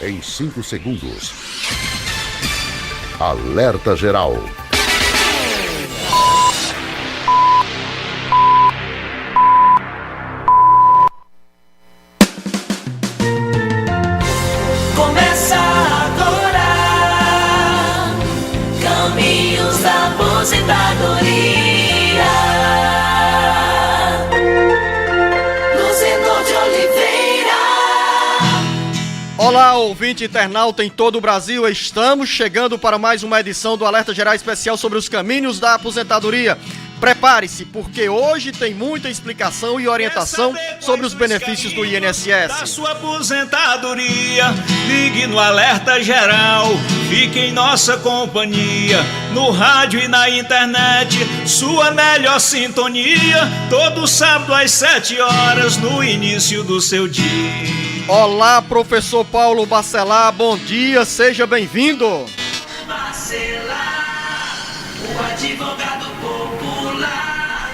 em 5 segundos. Alerta Geral. Começa agora, Caminhos da Aposentadoria. Olá, ouvinte internauta em todo o Brasil, estamos chegando para mais uma edição do Alerta Geral Especial sobre os caminhos da aposentadoria. Prepare-se, porque hoje tem muita explicação e orientação sobre os benefícios do INSS. Da sua aposentadoria, ligue no Alerta Geral, fique em nossa companhia, no rádio e na internet, sua melhor sintonia, todo sábado às 7 horas, no início do seu dia. Olá, professor Paulo Bacelar, bom dia, seja bem-vindo. Bacelar, o advogado popular.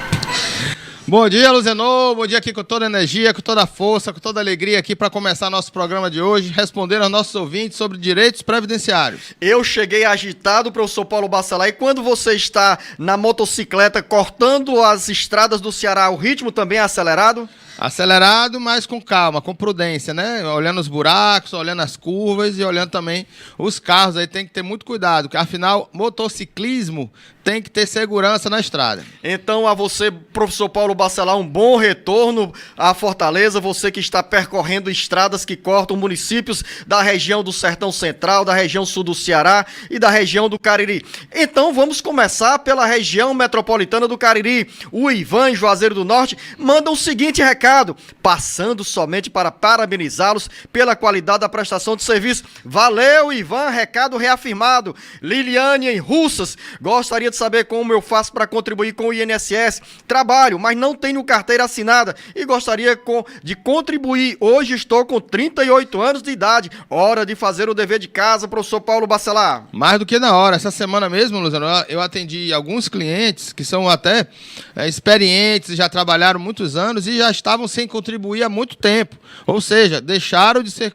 Bom dia, Luzenor, bom dia aqui com toda a energia, com toda a força, com toda a alegria aqui para começar nosso programa de hoje, respondendo aos nossos ouvintes sobre direitos previdenciários. Eu cheguei agitado, professor Paulo Bacelar, e quando você está na motocicleta cortando as estradas do Ceará, o ritmo também é acelerado? Acelerado, mas com calma, com prudência, né? Olhando os buracos, olhando as curvas e olhando também os carros. Aí tem que ter muito cuidado, porque afinal, motociclismo tem que ter segurança na estrada. Então, a você, professor Paulo Bacelar, um bom retorno à Fortaleza, você que está percorrendo estradas que cortam municípios da região do Sertão Central, da região sul do Ceará e da região do Cariri. Então, vamos começar pela região metropolitana do Cariri. O Ivan, em Juazeiro do Norte, manda o seguinte recado, passando somente para parabenizá-los pela qualidade da prestação de serviço. Valeu, Ivan, recado reafirmado. Liliane, em Russas, gostaria de saber como eu faço para contribuir com o INSS. Trabalho, mas não tenho carteira assinada e gostaria de contribuir. Hoje estou com 38 anos de idade. Hora de fazer o dever de casa, professor Paulo Bacelar. Mais do que na hora. Essa semana mesmo, Luciano, eu atendi alguns clientes que são até experientes, já trabalharam muitos anos e já estavam sem contribuir há muito tempo. Ou seja, deixaram de ser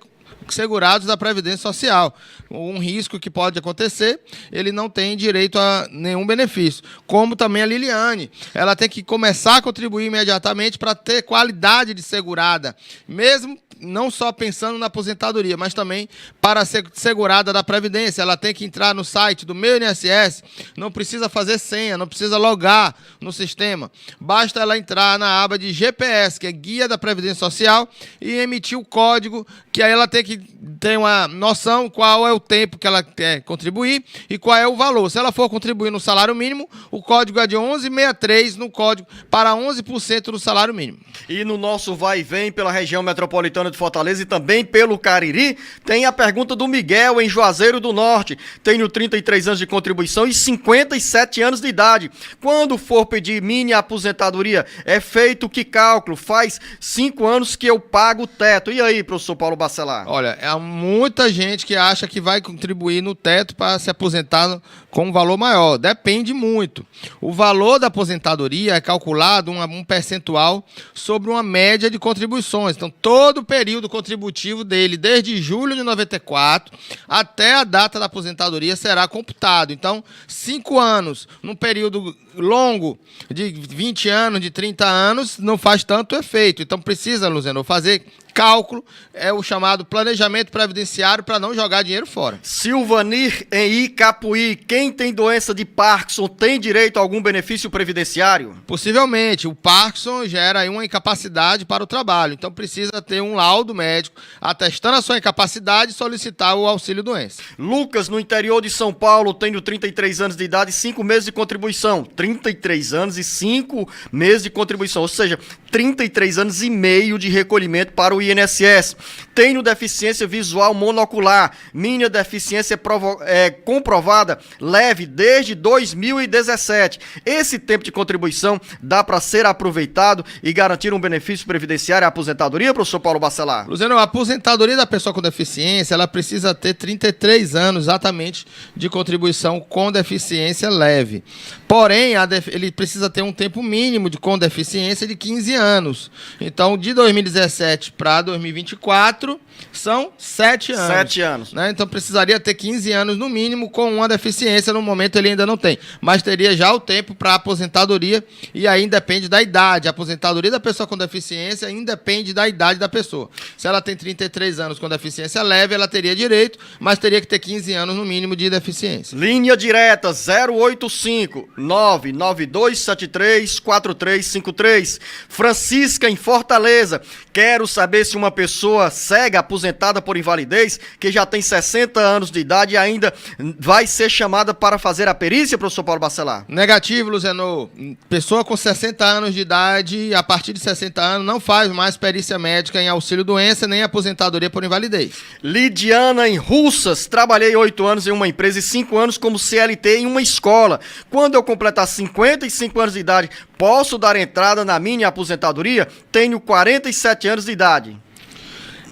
segurados da Previdência Social. Um risco que pode acontecer, ele não tem direito a nenhum benefício. Como também a Liliane. Ela tem que começar a contribuir imediatamente para ter qualidade de segurada. Mesmo não só pensando na aposentadoria, mas também para ser segurada da Previdência. Ela tem que entrar no site do Meu INSS, não precisa fazer senha, não precisa logar no sistema. Basta ela entrar na aba de GPS, que é Guia da Previdência Social, e emitir o código, que aí ela tem que ter uma noção qual é o tempo que ela quer contribuir e qual é o valor. Se ela for contribuir no salário mínimo, o código é de 11,63 no código para 11% do salário mínimo. E no nosso vai e vem pela região metropolitana de Fortaleza e também pelo Cariri, tem a pergunta do Miguel, em Juazeiro do Norte. Tenho 33 anos de contribuição e 57 anos de idade. Quando for pedir mini aposentadoria, é feito que cálculo? Faz 5 anos que eu pago o teto. E aí, professor Paulo Bacelar? Olha, há muita gente que acha que vai contribuir no teto para se aposentar com um valor maior. Depende muito. O valor da aposentadoria é calculado um percentual sobre uma média de contribuições. Então, todo o período contributivo dele, desde julho de 94 até a data da aposentadoria, será computado. Então, 5 anos, num período longo de 20 anos, de 30 anos, não faz tanto efeito. Então, precisa, Luciano, fazer cálculo, é o chamado planejamento previdenciário para não jogar dinheiro fora. Silvanir, em Icapuí, quem tem doença de Parkinson tem direito a algum benefício previdenciário? Possivelmente. O Parkinson gera aí uma incapacidade para o trabalho, então precisa ter um laudo médico atestando a sua incapacidade e solicitar o auxílio-doença. Lucas, no interior de São Paulo, tenho 33 anos de idade e 5 meses de contribuição. 33 anos e 5 meses de contribuição, ou seja, 33 anos e meio de recolhimento para o INSS. Tenho deficiência visual monocular. Minha deficiência é comprovada leve desde 2017. Esse tempo de contribuição dá para ser aproveitado e garantir um benefício previdenciário à aposentadoria, professor Paulo Bacelar? Luciano, a aposentadoria da pessoa com deficiência, ela precisa ter 33 anos exatamente de contribuição com deficiência leve. Porém, ele precisa ter um tempo mínimo com deficiência de 15 anos. Então, de 2017 para 2024, são 7 anos. 7 anos. Né? Então, precisaria ter 15 anos no mínimo com uma deficiência. No momento, ele ainda não tem. Mas teria já o tempo para aposentadoria e aí depende da idade. A aposentadoria da pessoa com deficiência independe da idade da pessoa. Se ela tem 33 anos com deficiência leve, ela teria direito, mas teria que ter 15 anos no mínimo de deficiência. Linha direta 085 99273 4353. Francisca, em Fortaleza. Quero saber se uma pessoa cega, aposentada por invalidez, que já tem 60 anos de idade e ainda vai ser chamada para fazer a perícia, professor Paulo Bacelar? Negativo, Luciano. Pessoa com 60 anos de idade, a partir de 60 anos, não faz mais perícia médica em auxílio-doença nem aposentadoria por invalidez. Lidiana, em Russas. Trabalhei 8 anos em uma empresa e 5 anos como CLT em uma escola. Quando eu completar 55 anos de idade, posso dar entrada na minha aposentadoria? Tenho 47 anos de idade.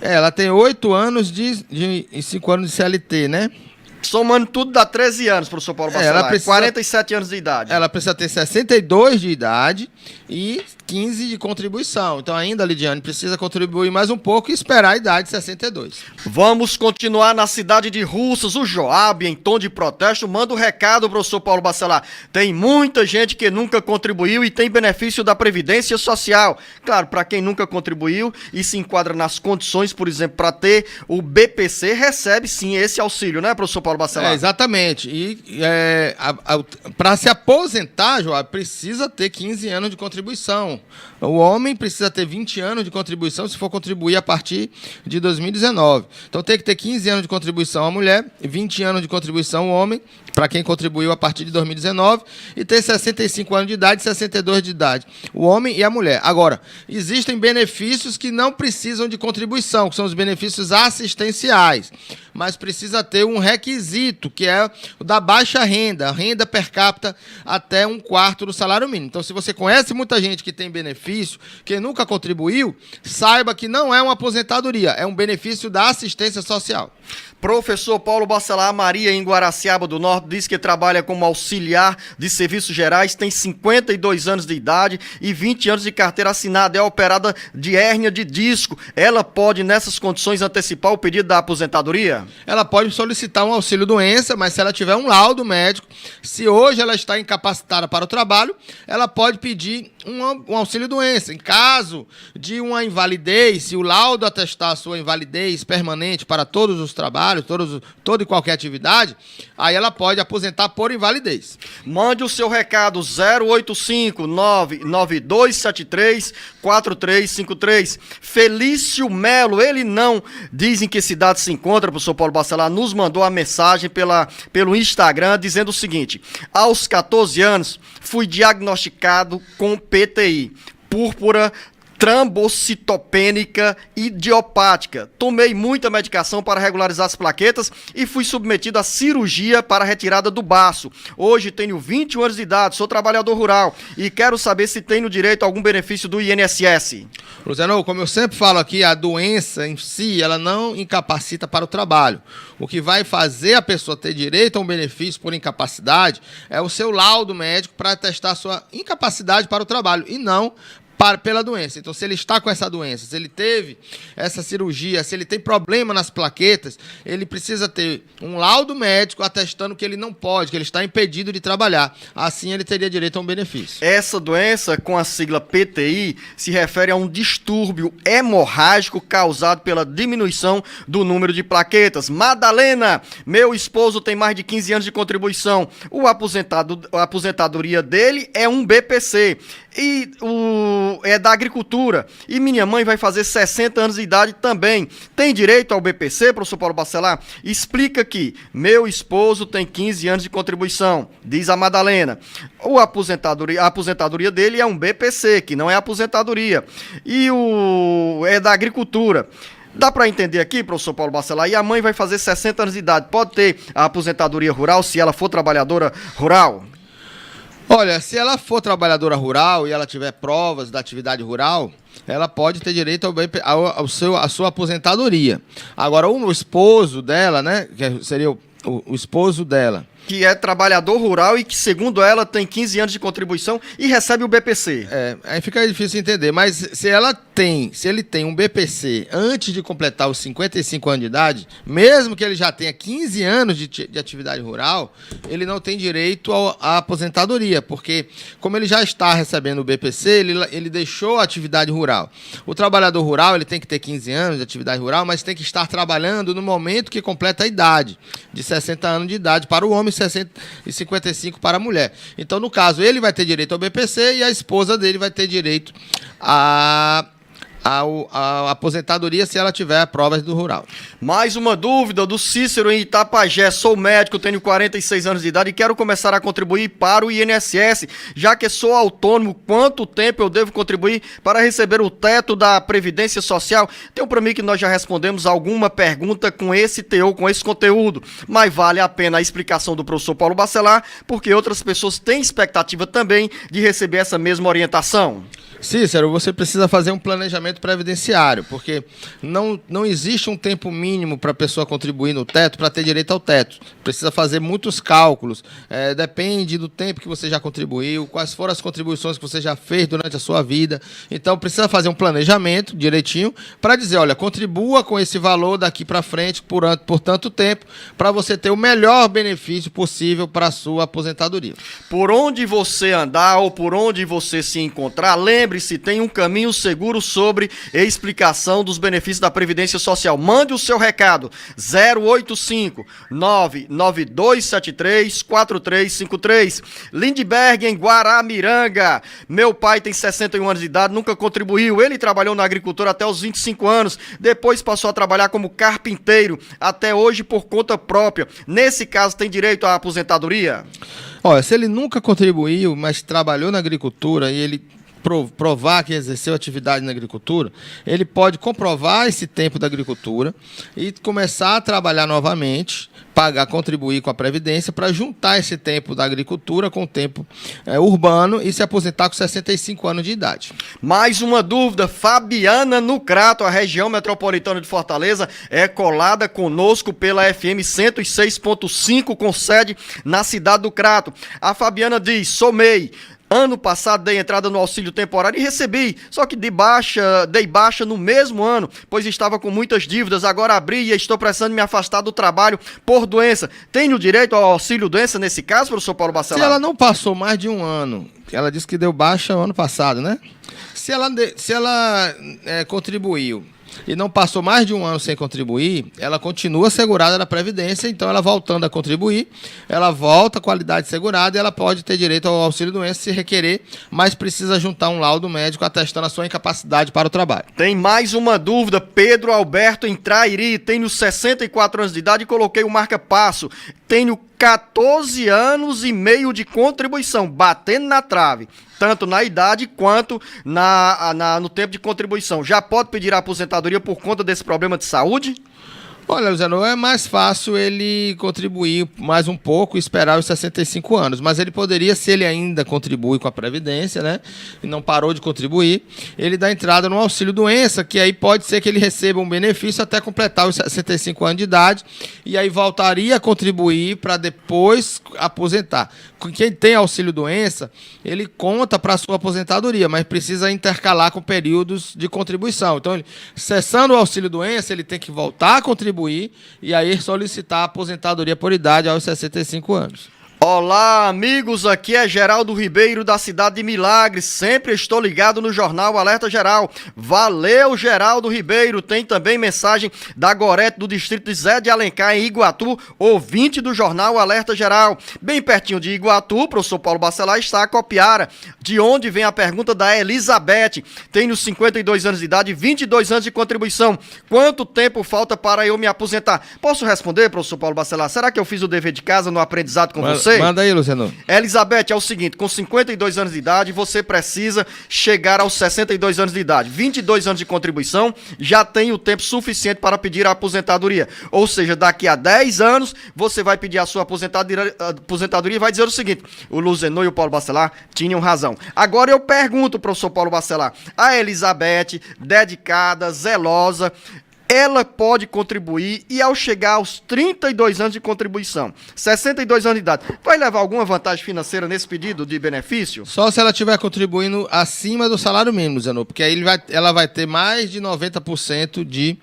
Ela tem 8 anos e 5 anos de CLT, né? Somando tudo dá 13 anos, professor Paulo Bacelar. 47 anos de idade. Ela precisa ter 62 de idade e 15 de contribuição. Então ainda, Lidiane, precisa contribuir mais um pouco e esperar a idade de 62. Vamos continuar na cidade de Russas. O Joab, em tom de protesto, manda um recado, professor Paulo Bacelar. Tem muita gente que nunca contribuiu e tem benefício da Previdência Social. Claro, para quem nunca contribuiu e se enquadra nas condições, por exemplo, para ter o BPC, recebe sim esse auxílio, né, professor Paulo Bacelar? Exatamente. E para se aposentar, Joab, precisa ter 15 anos de contribuição. O homem precisa ter 20 anos de contribuição se for contribuir a partir de 2019. Então tem que ter 15 anos de contribuição a mulher, 20 anos de contribuição o homem, para quem contribuiu a partir de 2019, e ter 65 anos de idade e 62 de idade, o homem e a mulher. Agora, existem benefícios que não precisam de contribuição, que são os benefícios assistenciais, mas precisa ter um requisito, que é o da baixa renda, a renda per capita até 1/4 do salário mínimo. Então, se você conhece muita gente que tem benefício, que nunca contribuiu, saiba que não é uma aposentadoria, é um benefício da assistência social. Professor Paulo Bacelar, Maria, em Guaraciaba do Norte, diz que trabalha como auxiliar de serviços gerais, tem 52 anos de idade e 20 anos de carteira assinada, é operada de hérnia de disco. Ela pode, nessas condições, antecipar o pedido da aposentadoria? Ela pode solicitar um auxílio-doença, mas se ela tiver um laudo médico, se hoje ela está incapacitada para o trabalho, ela pode pedir um auxílio-doença. Em caso de uma invalidez, se o laudo atestar a sua invalidez permanente para todos os trabalhos, toda e qualquer atividade, aí ela pode aposentar por invalidez. Mande o seu recado 085 99273 4353. Felício Melo, ele não diz em que cidade se encontra, professor Paulo Bacelar, nos mandou a mensagem pelo Instagram dizendo o seguinte: aos 14 anos fui diagnosticado com PTI, púrpura trombocitopênica idiopática. Tomei muita medicação para regularizar as plaquetas e fui submetido à cirurgia para retirada do baço. Hoje tenho 21 anos de idade, sou trabalhador rural e quero saber se tenho direito a algum benefício do INSS. Luciano, como eu sempre falo aqui, a doença em si, ela não incapacita para o trabalho. O que vai fazer a pessoa ter direito a um benefício por incapacidade é o seu laudo médico para atestar a sua incapacidade para o trabalho e não pela doença. Então, se ele está com essa doença, se ele teve essa cirurgia, se ele tem problema nas plaquetas, ele precisa ter um laudo médico atestando que ele não pode, que ele está impedido de trabalhar. Assim, ele teria direito a um benefício. Essa doença, com a sigla PTI, se refere a um distúrbio hemorrágico causado pela diminuição do número de plaquetas. Madalena, meu esposo tem mais de 15 anos de contribuição. A aposentadoria dele é um BPC. E é da agricultura. E minha mãe vai fazer 60 anos de idade também. Tem direito ao BPC, professor Paulo Bacelar? Explica aqui. Meu esposo tem 15 anos de contribuição, diz a Madalena. A aposentadoria dele é um BPC, que não é aposentadoria. E é da agricultura. Dá para entender aqui, professor Paulo Bacelar, e a mãe vai fazer 60 anos de idade, pode ter a aposentadoria rural se ela for trabalhadora rural? Olha, se ela for trabalhadora rural e ela tiver provas da atividade rural, ela pode ter direito à sua aposentadoria. Agora, o esposo dela, né, que seria o esposo dela, Que é trabalhador rural e que, segundo ela, tem 15 anos de contribuição e recebe o BPC. Aí fica difícil entender, mas se ele tem um BPC antes de completar os 55 anos de idade, mesmo que ele já tenha 15 anos de atividade rural, ele não tem direito à aposentadoria, porque como ele já está recebendo o BPC, ele deixou a atividade rural. O trabalhador rural, ele tem que ter 15 anos de atividade rural, mas tem que estar trabalhando no momento que completa a idade, de 60 anos de idade para o homem e 55 para a mulher. Então, no caso, ele vai ter direito ao BPC e a esposa dele vai ter direito à aposentadoria se ela tiver provas do rural. Mais uma dúvida do Cícero em Itapajé. Sou médico, tenho 46 anos de idade e quero começar a contribuir para o INSS. Já que sou autônomo, quanto tempo eu devo contribuir para receber o teto da Previdência Social? Tem para mim que nós já respondemos alguma pergunta com esse teor, com esse conteúdo, mas vale a pena a explicação do professor Paulo Bacelar, porque outras pessoas têm expectativa também de receber essa mesma orientação. Cícero, você precisa fazer um planejamento previdenciário, porque não existe um tempo mínimo para a pessoa contribuir no teto para ter direito ao teto. Precisa fazer muitos cálculos, depende do tempo que você já contribuiu, quais foram as contribuições que você já fez durante a sua vida. Então, precisa fazer um planejamento direitinho para dizer, olha, contribua com esse valor daqui para frente por tanto tempo, para você ter o melhor benefício possível para a sua aposentadoria. Por onde você andar ou por onde você se encontrar, lembre-se, tem um caminho seguro sobre explicação dos benefícios da Previdência Social. Mande o seu recado, 085-99273-4353. Lindbergh, em Guaramiranga. Meu pai tem 61 anos de idade, nunca contribuiu. Ele trabalhou na agricultura até os 25 anos, depois passou a trabalhar como carpinteiro, até hoje por conta própria. Nesse caso, tem direito à aposentadoria? Olha, se ele nunca contribuiu, mas trabalhou na agricultura e ele provar que exerceu atividade na agricultura, ele pode comprovar esse tempo da agricultura e começar a trabalhar novamente, contribuir com a Previdência para juntar esse tempo da agricultura com o tempo urbano e se aposentar com 65 anos de idade. Mais uma dúvida, Fabiana no Crato, a região metropolitana de Fortaleza, é colada conosco pela FM 106.5 com sede na cidade do Crato. A Fabiana diz, sou MEI. Ano passado dei entrada no auxílio temporário e recebi, só que dei baixa no mesmo ano, pois estava com muitas dívidas, agora abri e estou precisando me afastar do trabalho por doença. Tenho direito ao auxílio doença nesse caso, professor Paulo Bacelar? Se ela não passou mais de um ano, ela disse que deu baixa o ano passado, né? Se ela contribuiu e não passou mais de um ano sem contribuir, ela continua segurada na Previdência, então ela voltando a contribuir, ela volta a qualidade segurada e ela pode ter direito ao auxílio-doença se requerer, mas precisa juntar um laudo médico atestando a sua incapacidade para o trabalho. Tem mais uma dúvida, Pedro Alberto em Trairi, tenho 64 anos de idade e coloquei o marca-passo, tenho 14 anos e meio de contribuição, batendo na trave, tanto na idade quanto no tempo de contribuição. Já pode pedir a aposentadoria por conta desse problema de saúde? Olha, Luciano, é mais fácil ele contribuir mais um pouco e esperar os 65 anos, mas ele poderia, se ele ainda contribui com a Previdência, né, e não parou de contribuir, ele dá entrada no auxílio-doença, que aí pode ser que ele receba um benefício até completar os 65 anos de idade, e aí voltaria a contribuir para depois aposentar. Quem tem auxílio-doença, ele conta para a sua aposentadoria, mas precisa intercalar com períodos de contribuição. Então, ele, cessando o auxílio-doença, ele tem que voltar a contribuir e aí solicitar a aposentadoria por idade aos 65 anos. Olá, amigos, aqui é Geraldo Ribeiro da cidade de Milagres, sempre estou ligado no Jornal Alerta Geral. Valeu, Geraldo Ribeiro. Tem também mensagem da Gorete do distrito de Zé de Alencar em Iguatu, ouvinte do Jornal Alerta Geral. Bem pertinho de Iguatu, professor Paulo Bacelar, está a Copiara, de onde vem a pergunta da Elizabeth. Tenho 52 anos de idade, 22 anos de contribuição. Quanto tempo falta para eu me aposentar? Posso responder, professor Paulo Bacelar? Será que eu fiz o dever de casa no aprendizado com você? você? Manda aí, Luciano. Elizabeth, é o seguinte, com 52 anos de idade, você precisa chegar aos 62 anos de idade. 22 anos de contribuição, já tem o tempo suficiente para pedir a aposentadoria. Ou seja, daqui a 10 anos, você vai pedir a sua aposentadoria e vai dizer o seguinte, o Luzenor e o Paulo Bacelar tinham razão. Agora eu pergunto, professor Paulo Bacelar, a Elizabeth, dedicada, zelosa, ela pode contribuir e ao chegar aos 32 anos de contribuição, 62 anos de idade, vai levar alguma vantagem financeira nesse pedido de benefício? Só se ela estiver contribuindo acima do salário mínimo, Zenon, porque aí ela vai ter mais de 90%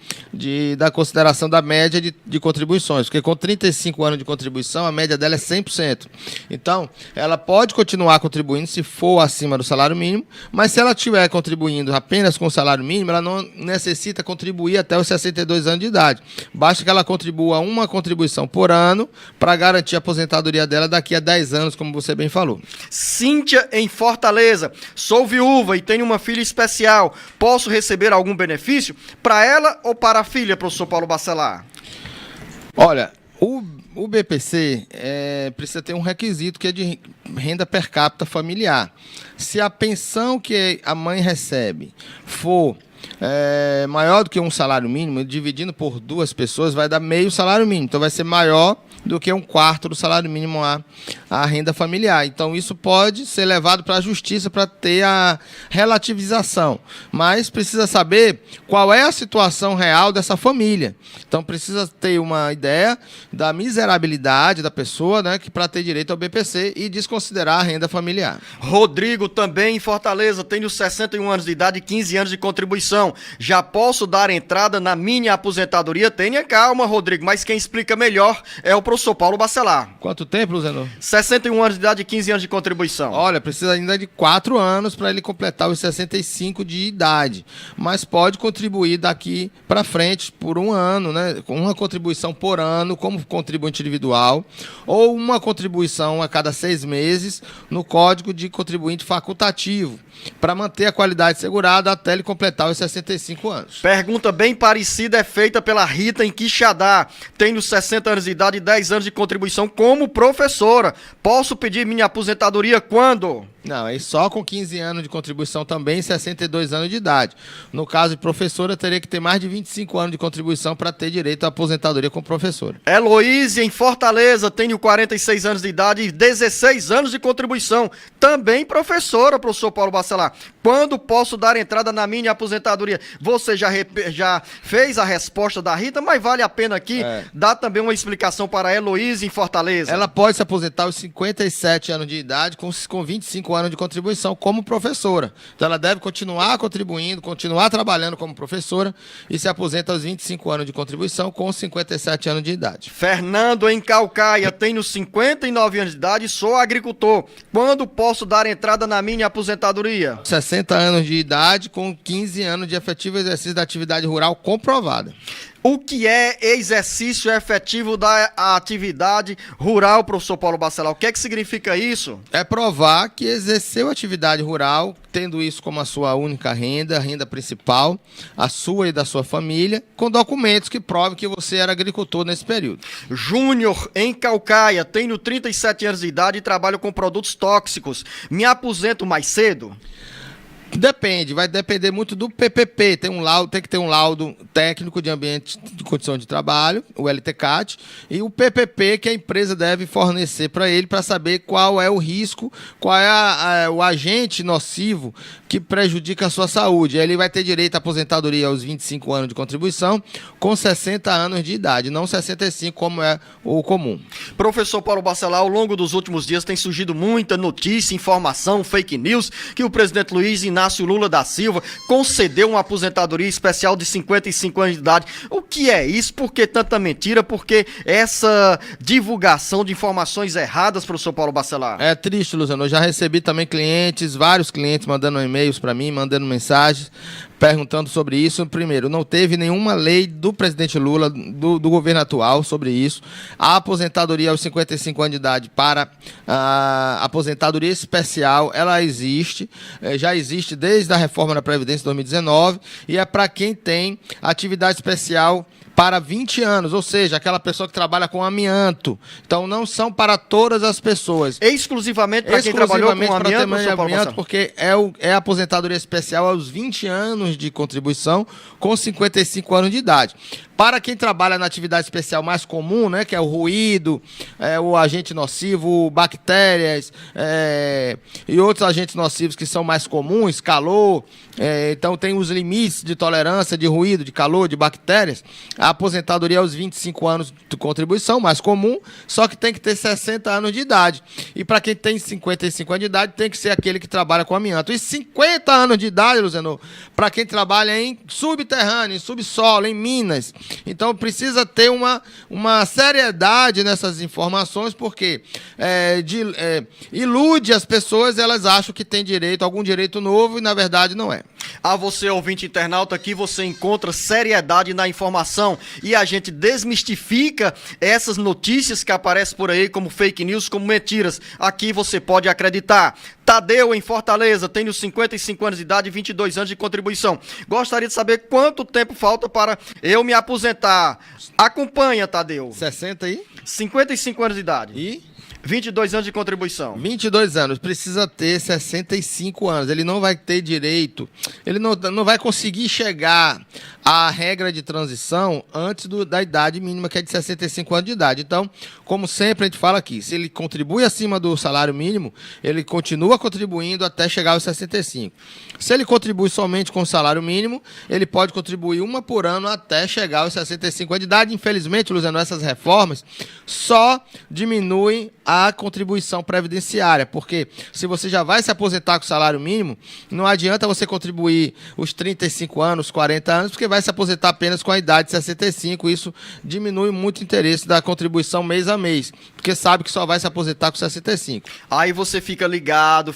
da consideração da média de contribuições, porque com 35 anos de contribuição, a média dela é 100%. Então, ela pode continuar contribuindo se for acima do salário mínimo, mas se ela estiver contribuindo apenas com o salário mínimo, ela não necessita contribuir até os 62 anos de idade. Basta que ela contribua uma contribuição por ano para garantir a aposentadoria dela daqui a 10 anos, como você bem falou. Cíntia, em Fortaleza. Sou viúva e tenho uma filha especial. Posso receber algum benefício para ela ou para a filha, professor Paulo Bacelar? Olha, o BPC precisa ter um requisito que é de renda per capita familiar. Se a pensão que a mãe recebe for maior do que um salário mínimo, dividindo por 2 pessoas, vai dar meio salário mínimo. Então, vai ser maior do que 1/4 do salário mínimo a renda familiar. Então, isso pode ser levado para a justiça para ter a relativização. Mas precisa saber qual é a situação real dessa família. Então, precisa ter uma ideia da miserabilidade da pessoa, né, que para ter direito ao BPC e desconsiderar a renda familiar. Rodrigo, também em Fortaleza, tenho 61 anos de idade e 15 anos de contribuição. Já posso dar entrada na minha aposentadoria? Tenha calma, Rodrigo, mas quem explica melhor é o professor Paulo Bacelar. Quanto tempo, Luciano? 61 anos de idade e 15 anos de contribuição. Olha, precisa ainda de 4 anos para ele completar os 65 de idade. Mas pode contribuir daqui para frente por 1 ano, né? Com uma contribuição por ano, como contribuinte individual, ou uma contribuição a cada 6 meses no Código de Contribuinte Facultativo, para manter a qualidade segurada até ele completar os 65 anos. Pergunta bem parecida é feita pela Rita em Quixadá. Tenho 60 anos de idade e 10 anos de contribuição como professora. Posso pedir minha aposentadoria quando? Não, aí só com 15 anos de contribuição também e 62 anos de idade. No caso de professora, teria que ter mais de 25 anos de contribuição para ter direito à aposentadoria como professora. Heloísa, em Fortaleza, tenho 46 anos de idade e 16 anos de contribuição. Também professora, professor Paulo Bacelar. Quando posso dar entrada na minha aposentadoria? Você já fez a resposta da Rita, mas vale a pena aqui dar também uma explicação para a Heloísa, em Fortaleza. Ela pode se aposentar aos 57 anos de idade com 25 anos de contribuição como professora. Então ela deve continuar contribuindo, continuar trabalhando como professora e se aposenta aos 25 anos de contribuição com 57 anos de idade. Fernando, em Calcaia, tenho 59 anos de idade e sou agricultor. Quando posso dar entrada na minha aposentadoria? 60 anos de idade com 15 anos de efetivo exercício da atividade rural comprovada. O que é exercício efetivo da atividade rural, professor Paulo Bacelar? O que é que significa isso? É provar que exerceu atividade rural, tendo isso como a sua única renda, a renda principal, a sua e da sua família, com documentos que provem que você era agricultor nesse período. Júnior, em Calcaia, tenho 37 anos de idade e trabalho com produtos tóxicos. Me aposento mais cedo? Depende, vai depender muito do PPP. Tem que ter um laudo técnico de ambiente de condição de trabalho, o LTCAT, e o PPP que a empresa deve fornecer para ele para saber qual é o risco, qual é o agente nocivo que prejudica a sua saúde. Aí ele vai ter direito à aposentadoria aos 25 anos de contribuição com 60 anos de idade, não 65 como é o comum. Professor Paulo Bacelar, ao longo dos últimos dias tem surgido muita notícia, informação, fake news, que o presidente Luiz Inácio Lula da Silva concedeu uma aposentadoria especial de 55 anos de idade. O que é isso? Por que tanta mentira? Por que essa divulgação de informações erradas, professor Paulo Bacelar? É triste, Luciano. Eu já recebi também vários clientes mandando e-mails para mim, mandando mensagens, perguntando sobre isso. Primeiro, não teve nenhuma lei do presidente Lula, do governo atual, sobre isso. A aposentadoria aos 55 anos de idade para a aposentadoria especial, ela existe, já existe desde a reforma da Previdência de 2019, e é para quem tem atividade especial para 20 anos, ou seja, aquela pessoa que trabalha com amianto. Então, não são para todas as pessoas. Exclusivamente para quem trabalhou com para amianto, tema de amianto, porque é a aposentadoria especial aos 20 anos de contribuição com 55 anos de idade. Para quem trabalha na atividade especial mais comum, né, que é o ruído, o agente nocivo, bactérias e outros agentes nocivos que são mais comuns, calor, então tem os limites de tolerância de ruído, de calor, de bactérias. A aposentadoria aos 25 anos de contribuição, mais comum, só que tem que ter 60 anos de idade. E para quem tem 55 anos de idade, tem que ser aquele que trabalha com amianto. E 50 anos de idade, Luciano, para quem trabalha em subterrâneo, em subsolo, em minas. Então precisa ter uma seriedade nessas informações, porque ilude as pessoas, elas acham que tem direito, algum direito novo, e na verdade não é. A você, ouvinte internauta, aqui você encontra seriedade na informação e a gente desmistifica essas notícias que aparecem por aí como fake news, como mentiras. Aqui você pode acreditar. Tadeu, em Fortaleza, tenho 55 anos de idade e 22 anos de contribuição. Gostaria de saber quanto tempo falta para eu me aposentar. Acompanha, Tadeu. 60 aí? 55 anos de idade. E? 22 anos de contribuição. 22 anos, precisa ter 65 anos. Ele não vai ter direito, ele não vai conseguir chegar à regra de transição antes da idade mínima, que é de 65 anos de idade. Então, como sempre a gente fala aqui, se ele contribui acima do salário mínimo, ele continua contribuindo até chegar aos 65. Se ele contribui somente com o salário mínimo, ele pode contribuir uma por ano até chegar aos 65 anos de idade. Infelizmente, Luciano, essas reformas só diminuem a contribuição previdenciária, porque se você já vai se aposentar com salário mínimo, não adianta você contribuir os 35 anos, 40 anos, porque vai se aposentar apenas com a idade de 65, isso diminui muito o interesse da contribuição mês a mês, porque sabe que só vai se aposentar com 65. Aí você fica ligada,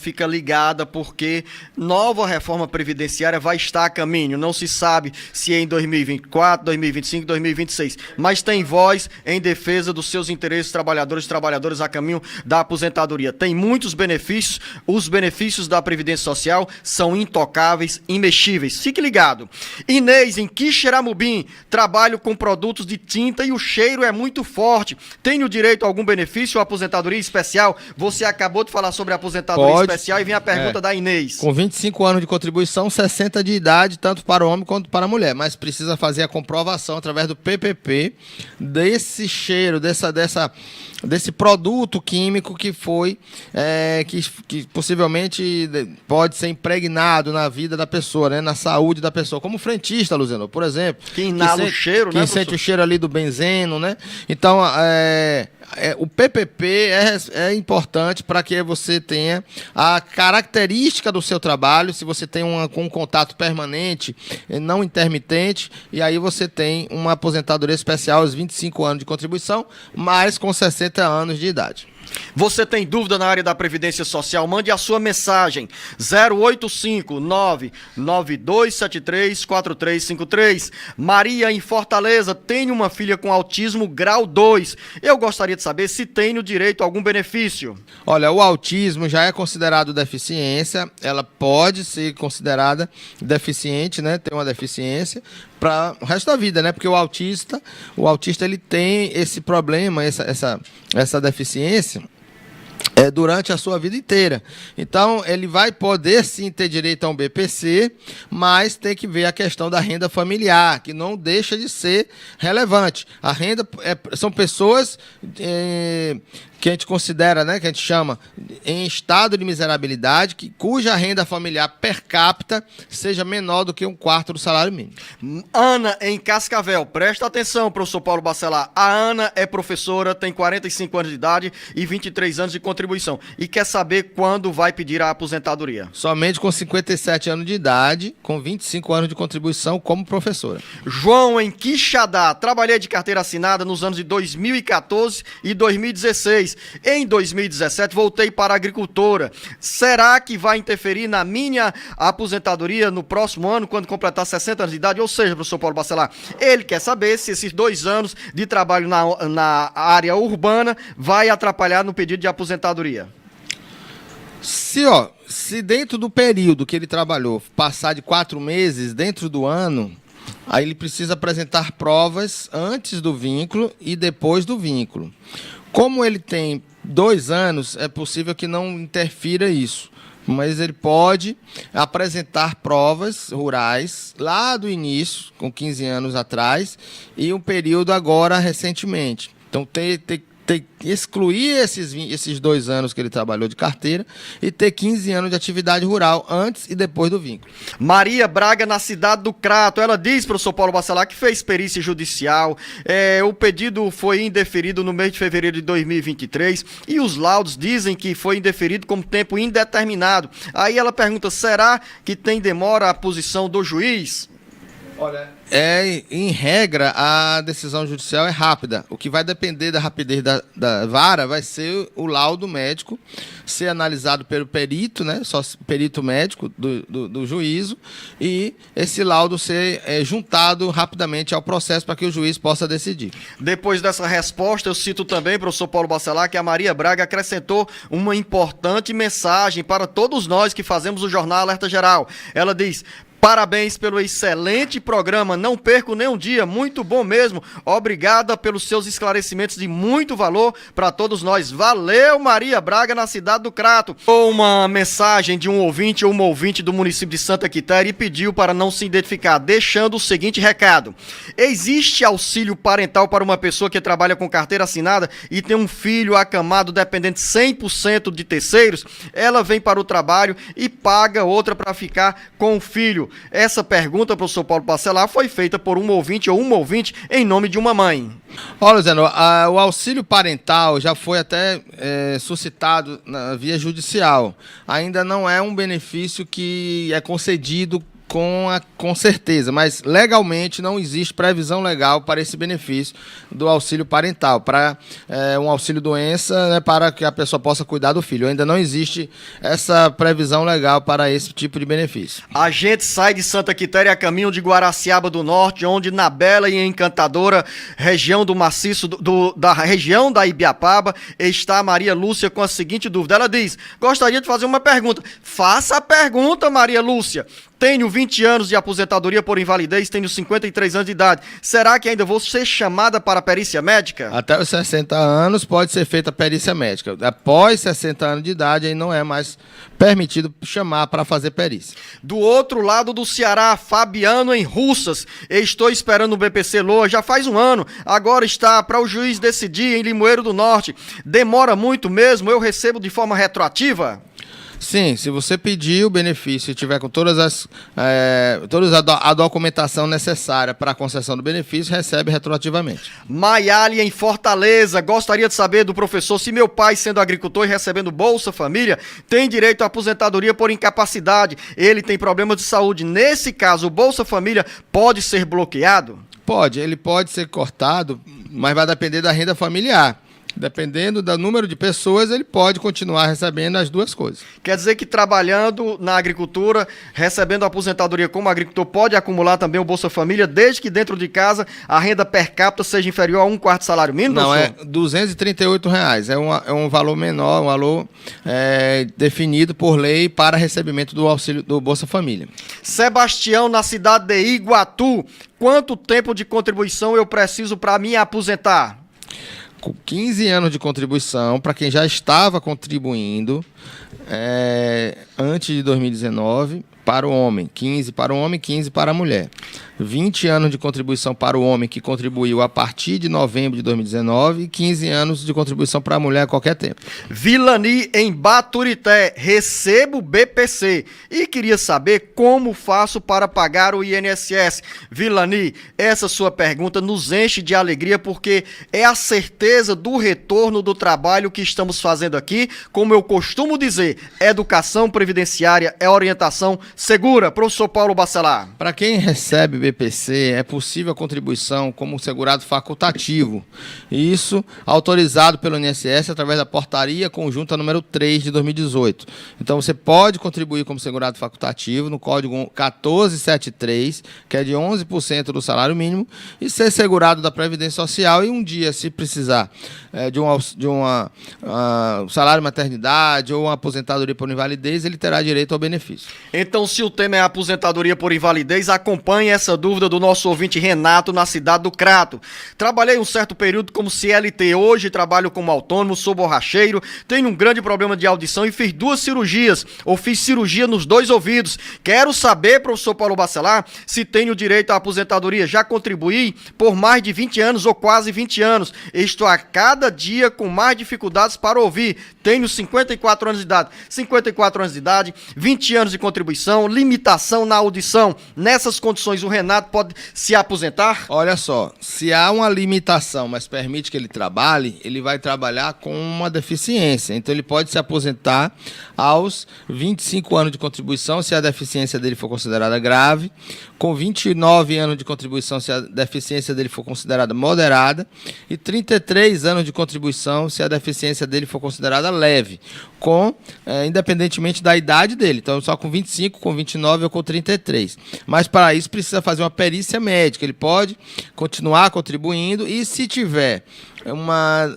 porque nova reforma previdenciária vai estar a caminho, não se sabe se é em 2024, 2025, 2026, mas tem voz em defesa dos seus interesses trabalhadoras a caminho da aposentadoria. Tem muitos benefícios, os benefícios da Previdência Social são intocáveis, imexíveis. Fique ligado. Inês, em Quixeramobim, trabalho com produtos de tinta e o cheiro é muito forte. Tenho direito a algum benefício ou aposentadoria especial? Você acabou de falar sobre a aposentadoria especial e vem a pergunta da Inês. Com 25 anos de contribuição, 60 de idade, tanto para o homem quanto para a mulher, mas precisa fazer a comprovação através do PPP desse cheiro, desse produto químico que foi, que possivelmente pode ser impregnado na vida da pessoa, né, na saúde da pessoa, como frentista, Luciano, por exemplo. Que inala o cheiro, né, que sente o cheiro ali do benzeno, né? Então, o PPP é importante para que você tenha a característica do seu trabalho, se você tem um contato permanente, não intermitente, e aí você tem uma aposentadoria especial aos 25 anos de contribuição, mas com 60 anos de idade. Você tem dúvida na área da Previdência Social? Mande a sua mensagem 085-99273-4353. Maria, em Fortaleza, tenho uma filha com autismo grau 2. Eu gostaria de saber se tenho direito a algum benefício. Olha, o autismo já é considerado deficiência, ela pode ser considerada deficiente, né? Tem uma deficiência para o resto da vida, né? Porque o autista ele tem esse problema, essa deficiência durante a sua vida inteira. Então, ele vai poder sim ter direito a um BPC, mas tem que ver a questão da renda familiar, que não deixa de ser relevante. A renda são pessoas que a gente considera, né, que a gente chama em estado de miserabilidade, cuja renda familiar per capita seja menor do que 1/4 do salário mínimo. Ana, em Cascavel, presta atenção, professor Paulo Bacelar. A Ana é professora, tem 45 anos de idade e 23 anos de contribuição e quer saber quando vai pedir a aposentadoria. Somente com 57 anos de idade, com 25 anos de contribuição como professora. João, em Quixadá, trabalhei de carteira assinada nos anos de 2014 e 2016. Em 2017, voltei para a agricultora. Será que vai interferir na minha aposentadoria no próximo ano, quando completar 60 anos de idade? Ou seja, professor Paulo Bacelar, ele quer saber se esses 2 anos de trabalho na área urbana vai atrapalhar no pedido de aposentadoria. Se dentro do período que ele trabalhou passar de 4 meses dentro do ano, Aí ele precisa apresentar provas antes do vínculo e depois do vínculo. Como ele tem 2 anos, é possível que não interfira isso. Mas ele pode apresentar provas rurais lá do início, com 15 anos atrás, e um período agora recentemente. Então, excluir esses 2 anos que ele trabalhou de carteira e ter 15 anos de atividade rural antes e depois do vínculo. Maria Braga, na cidade do Crato, ela diz, professor Paulo Bacelar, que fez perícia judicial, o pedido foi indeferido no mês de fevereiro de 2023 e os laudos dizem que foi indeferido como tempo indeterminado. Aí ela pergunta, será que tem demora a posição do juiz? Olha, em regra, a decisão judicial é rápida. O que vai depender da rapidez da vara vai ser o laudo médico ser analisado pelo perito, né? Só perito médico do juízo, e esse laudo ser juntado rapidamente ao processo para que o juiz possa decidir. Depois dessa resposta, eu cito também, professor Paulo Bacelar, que a Maria Braga acrescentou uma importante mensagem para todos nós que fazemos o Jornal Alerta Geral. Ela diz: parabéns pelo excelente programa, não perco nem um dia, muito bom mesmo. Obrigada pelos seus esclarecimentos de muito valor para todos nós. Valeu, Maria Braga, na cidade do Crato. Uma mensagem de um ouvinte ou uma ouvinte do município de Santa Quitéria e pediu para não se identificar, deixando o seguinte recado: existe auxílio parental para uma pessoa que trabalha com carteira assinada e tem um filho acamado dependente 100% de terceiros? Ela vem para o trabalho e paga outra para ficar com o filho. Essa pergunta, professor Paulo Bacelar, foi feita por um ouvinte ou uma ouvinte em nome de uma mãe. Olha, Zé, o auxílio parental já foi até suscitado na via judicial. Ainda não é um benefício que é concedido com certeza, mas legalmente não existe previsão legal para esse benefício do auxílio parental, para um auxílio doença, né, para que a pessoa possa cuidar do filho. Ainda não existe essa previsão legal para esse tipo de benefício. A gente sai de Santa Quitéria a caminho de Guaraciaba do Norte, onde na bela e encantadora região do maciço, da região da Ibiapaba, está a Maria Lúcia com a seguinte dúvida. Ela diz: gostaria de fazer uma pergunta. Faça a pergunta, Maria Lúcia. Tenho 20 anos de aposentadoria por invalidez, tenho 53 anos de idade. Será que ainda vou ser chamada para a perícia médica? Até os 60 anos pode ser feita a perícia médica. Após 60 anos de idade, aí não é mais permitido chamar para fazer perícia. Do outro lado do Ceará, Fabiano em Russas. Estou esperando o BPC Loa já faz um ano. Agora está para o juiz decidir em Limoeiro do Norte. Demora muito mesmo? Eu recebo de forma retroativa? Sim, se você pedir o benefício e tiver com toda a documentação necessária para a concessão do benefício, recebe retroativamente. Maiali em Fortaleza, gostaria de saber do professor se meu pai, sendo agricultor e recebendo Bolsa Família, tem direito à aposentadoria por incapacidade. Ele tem problemas de saúde. Nesse caso, o Bolsa Família pode ser bloqueado? Pode, ele pode ser cortado, mas vai depender da renda familiar. Dependendo do número de pessoas, ele pode continuar recebendo as duas coisas. Quer dizer que trabalhando na agricultura, recebendo a aposentadoria como agricultor, pode acumular também o Bolsa Família, desde que dentro de casa a renda per capita seja inferior a 1/4 salário mínimo? Não, professor? é R$238. É um valor menor, um valor definido por lei para recebimento do auxílio do Bolsa Família. Sebastião, na cidade de Iguatu, quanto tempo de contribuição eu preciso para me aposentar? Com 15 anos de contribuição, para quem já estava contribuindo antes de 2019, para o homem, 15 para o homem, 15 para a mulher. 20 anos de contribuição para o homem que contribuiu a partir de novembro de 2019 e 15 anos de contribuição para a mulher a qualquer tempo. Vilani, em Baturité, recebo BPC e queria saber como faço para pagar o INSS. Vilani, essa sua pergunta nos enche de alegria porque é a certeza do retorno do trabalho que estamos fazendo aqui. Como eu costumo dizer, educação previdenciária é orientação segura. Professor Paulo Bacelar. Para quem recebe BPC, é possível a contribuição como segurado facultativo. Isso autorizado pelo INSS através da portaria conjunta número 3 de 2018. Então você pode contribuir como segurado facultativo no código 1473, que é de 11% do salário mínimo, e ser segurado da Previdência Social e um dia, se precisar de um salário maternidade ou recebeu uma aposentadoria por invalidez, ele terá direito ao benefício. Então, se o tema é aposentadoria por invalidez, acompanhe essa dúvida do nosso ouvinte Renato, na cidade do Crato. Trabalhei um certo período como CLT, hoje trabalho como autônomo, sou borracheiro, tenho um grande problema de audição e fiz 2 cirurgias, ou fiz cirurgia nos 2 ouvidos. Quero saber, professor Paulo Bacelar, se tenho direito à aposentadoria. Já contribuí por mais de 20 anos ou quase 20 anos. Estou a cada dia com mais dificuldades para ouvir. Tenho 54 anos de idade. 54 anos de idade, 20 anos de contribuição, limitação na audição. Nessas condições, o Renato pode se aposentar? Olha só, se há uma limitação, mas permite que ele trabalhe, ele vai trabalhar com uma deficiência. Então, ele pode se aposentar aos 25 anos de contribuição, se a deficiência dele for considerada grave, com 29 anos de contribuição, se a deficiência dele for considerada moderada, e 33 anos de contribuição, se a deficiência dele for considerada leve, independentemente da idade dele. Então, só com 25, com 29 ou com 33. Mas, para isso, precisa fazer uma perícia médica. Ele pode continuar contribuindo e, se tiver uma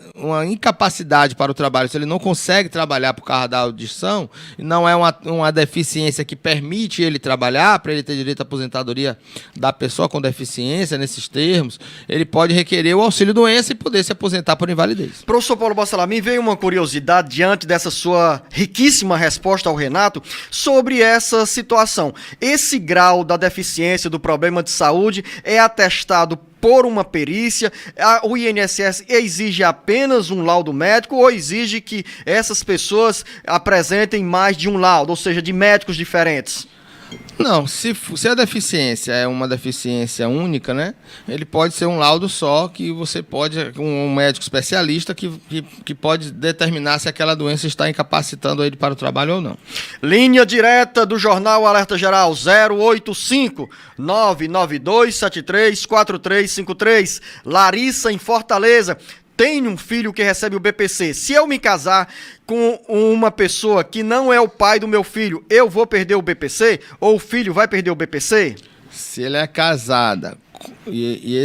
incapacidade para o trabalho, se ele não consegue trabalhar por causa da audição, não é uma deficiência que permite ele trabalhar, para ele ter direito à aposentadoria da pessoa com deficiência, nesses termos, ele pode requerer o auxílio-doença e poder se aposentar por invalidez. Professor Paulo Bacelar, me veio uma curiosidade diante dessa sua riquíssima resposta ao Renato sobre essa situação. Esse grau da deficiência, do problema de saúde, é atestado por uma perícia? O INSS exige apenas um laudo médico ou exige que essas pessoas apresentem mais de um laudo, ou seja, de médicos diferentes? Não, se a deficiência é uma deficiência única, né? Ele pode ser um laudo só, que você pode, um médico especialista que pode determinar se aquela doença está incapacitando ele para o trabalho ou não. Linha direta do Jornal Alerta Geral, 085 992 73 4353. Larissa, em Fortaleza. Tenho um filho que recebe o BPC. Se eu me casar com uma pessoa que não é o pai do meu filho, eu vou perder o BPC? Ou o filho vai perder o BPC? Se ele é casada e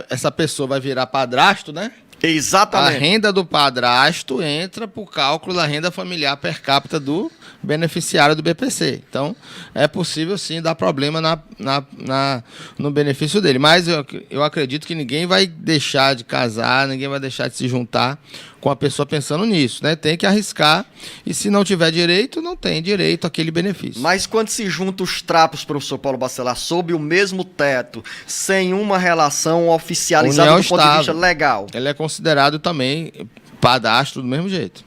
essa pessoa vai virar padrasto, né? Exatamente. A renda do padrasto entra para o cálculo da renda familiar per capita do beneficiário do BPC. Então, é possível sim dar problema no benefício dele. Mas eu acredito que ninguém vai deixar de casar, ninguém vai deixar de se juntar com a pessoa pensando nisso, né? Tem que arriscar, e se não tiver direito, não tem direito àquele benefício. Mas quando se juntam os trapos, professor Paulo Bacelar, sob o mesmo teto, sem uma relação oficializada do ponto de vista legal, ele é considerado também padastro do mesmo jeito.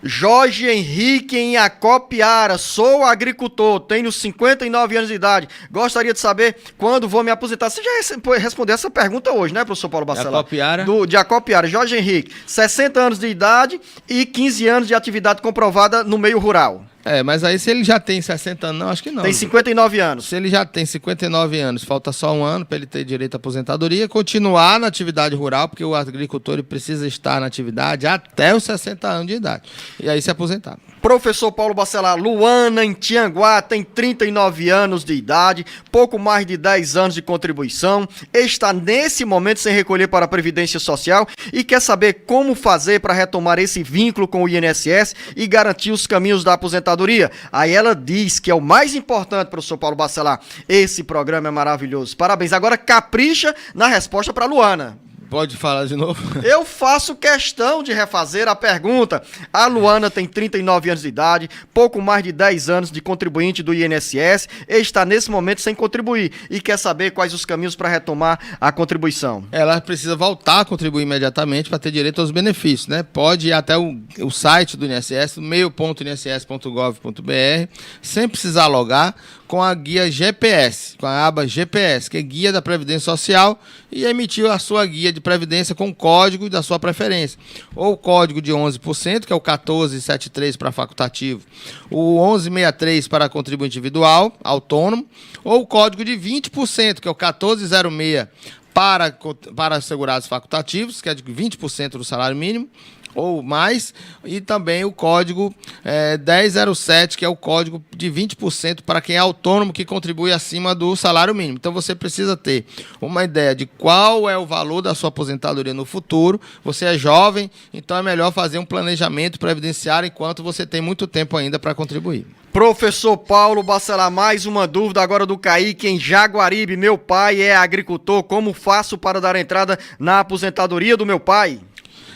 Jorge Henrique, em Acopiara, sou agricultor, tenho 59 anos de idade, gostaria de saber quando vou me aposentar. Você já respondeu essa pergunta hoje, né, professor Paulo Bacelar? Acopiara? De Acopiara, Jorge Henrique, 60 anos de idade e 15 anos de atividade comprovada no meio rural. Mas aí se ele já tem 60 anos, não, acho que não. Tem 59 anos. Se ele já tem 59 anos, falta só um ano para ele ter direito à aposentadoria, continuar na atividade rural, porque o agricultor ele precisa estar na atividade até os 60 anos de idade. E aí se aposentar. Professor Paulo Bacelar, Luana, em Tianguá, tem 39 anos de idade, pouco mais de 10 anos de contribuição, está nesse momento sem recolher para a Previdência Social e quer saber como fazer para retomar esse vínculo com o INSS e garantir os caminhos da aposentadoria. Aí ela diz que é o mais importante, professor Paulo Bacelar. Esse programa é maravilhoso. Parabéns. Agora capricha na resposta para Luana. Pode falar de novo? Eu faço questão de refazer a pergunta. A Luana tem 39 anos de idade, pouco mais de 10 anos de contribuinte do INSS, está nesse momento sem contribuir e quer saber quais os caminhos para retomar a contribuição. Ela precisa voltar a contribuir imediatamente para ter direito aos benefícios, né? Pode ir até o site do INSS, meio.inss.gov.br, sem precisar logar, com a guia GPS, com a aba GPS, que é Guia da Previdência Social, e emitiu a sua guia de previdência com o código da sua preferência. Ou o código de 11%, que é o 1473 para facultativo, o 1163 para contribuinte individual, autônomo, ou o código de 20%, que é o 1406 para segurados facultativos, que é de 20% do salário mínimo, ou mais, e também o código 1007, que é o código de 20% para quem é autônomo que contribui acima do salário mínimo. Então você precisa ter uma ideia de qual é o valor da sua aposentadoria no futuro. Você é jovem, então é melhor fazer um planejamento previdenciário enquanto você tem muito tempo ainda para contribuir. Professor Paulo Bacelar, mais uma dúvida agora do Kaique em Jaguaribe. Meu pai é agricultor, como faço para dar entrada na aposentadoria do meu pai?